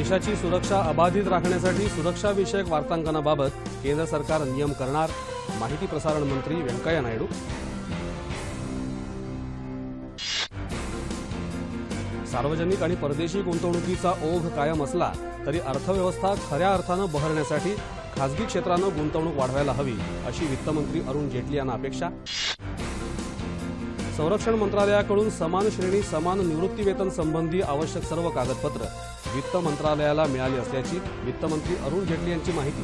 देशाची सुरक्षा अबाधित राखण्यासाठी सुरक्षा विषयक वार्तांकनाबाबत केंद्र सरकार नियम करणार, माहिती प्रसारण मंत्री व्यंकय्या नायडू. सार्वजनिक आणि परदेशी गुंतवणुकीचा ओघ कायम असला तरी अर्थव्यवस्था खऱ्या अर्थानं बहरण्यासाठी खासगी क्षेत्रानं गुंतवणूक वाढवायला हवी, अशी वित्तमंत्री अरुण जेटली यांना अपेक्षा. संरक्षण मंत्रालयाकडून समान श्रेणी समान निवृत्ती वेतन संबंधी आवश्यक सर्व कागदपत्र वित्त मंत्रालयाला मिळाली असल्याची वित्तमंत्री अरुण जेटली यांची माहिती.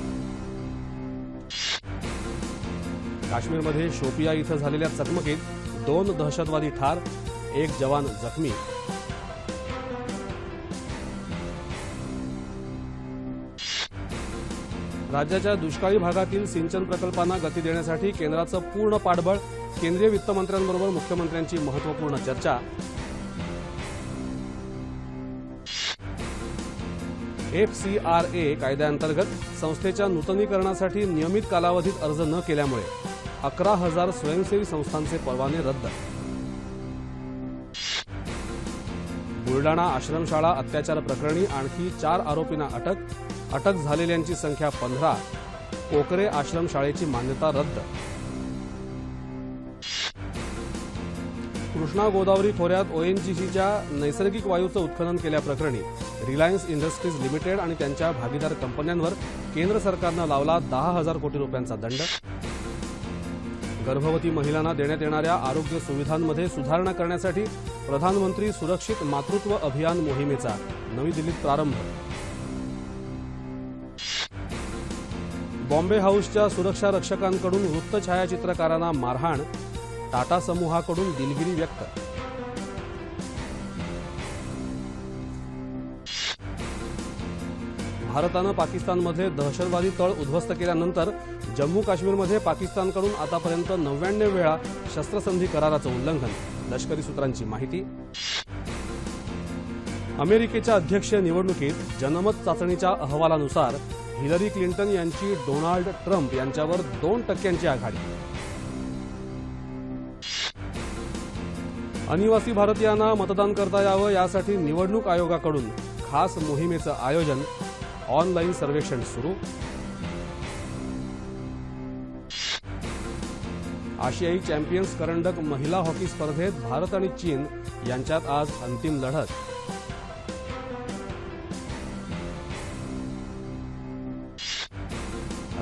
काश्मीरमध्ये शोपिया इथं झालेल्या चकमकीत 2 दहशतवादी ठार, 1 जवान जखमी. राज्याच्या दुष्काळी भागातील सिंचन प्रकल्पांना गती देण्यासाठी केंद्राचं पूर्ण पाठबळ, केंद्रीय वित्तमंत्र्यांबरोबर मुख्यमंत्र्यांची महत्त्वपूर्ण चर्चा. FCRA कायद्याअंतर्गत संस्थेच्या नूतनीकरणासाठी नियमित कालावधीत अर्ज न केल्यामुळे 11,000 स्वयंसेवी संस्थांचे परवाने रद्द. बुलडाणा आश्रमशाळा अत्याचार प्रकरणी आणखी 4 आरोपींना अटक झालेल्यांची संख्या 15. कोकरे आश्रमशाळेची मान्यता रद्द. कृष्णा गोदावरी खोऱ्यात ONGCच्या नैसर्गिक वायूचं उत्खनन केल्याप्रकरणी रिलायन्स इंडस्ट्रीज लिमिटेड आणि त्यांच्या भागीदार कंपन्यांवर केंद्र सरकारनं लावला 10,000 कोटी रुपयांचा दंड. गर्भवती महिलांना देण्यात येणाऱ्या आरोग्य सुविधांमध्ये सुधारणा करण्यासाठी प्रधानमंत्री सुरक्षित मातृत्व अभियान मोहिमेचा नवी दिल्लीत प्रारंभ. बॉम्बे हाऊसच्या सुरक्षा रक्षकांकडून वृत्त छायाचित्रकारांना मारहाण, टाटा समूहाकडून दिलगिरी व्यक्त. भारतानं पाकिस्तानमध्ये दहशतवादी तळ उद्ध्वस्त केल्यानंतर जम्मू काश्मीरमध्ये पाकिस्तानकडून आतापर्यंत 99 वेळा शस्त्रसंधी कराराचं उल्लंघन, लष्करी सूत्रांची माहिती. अमेरिकेच्या अध्यक्षीय निवडणुकीत जनमत चाचणीच्या अहवालानुसार हिलरी क्लिंटन यांची डोनाल्ड ट्रम्प यांच्यावर 2% आघाडी. अनिवासी भारतीयांना मतदान करता यावं यासाठी निवडणूक आयोगाकडून खास मोहिमेचं आयोजन, ऑनलाईन सर्वेक्षण सुरू. आशियाई चॅम्पियन्स करंडक महिला हॉकी स्पर्धेत भारत आणि चीन यांच्यात आज अंतिम लढत.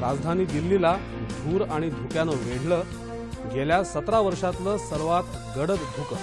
राजधानी दिल्लीला धूर आणि धुक्यानं वेढलं, गेल्या 17 वर्षातलं सर्वात गडद धुकं.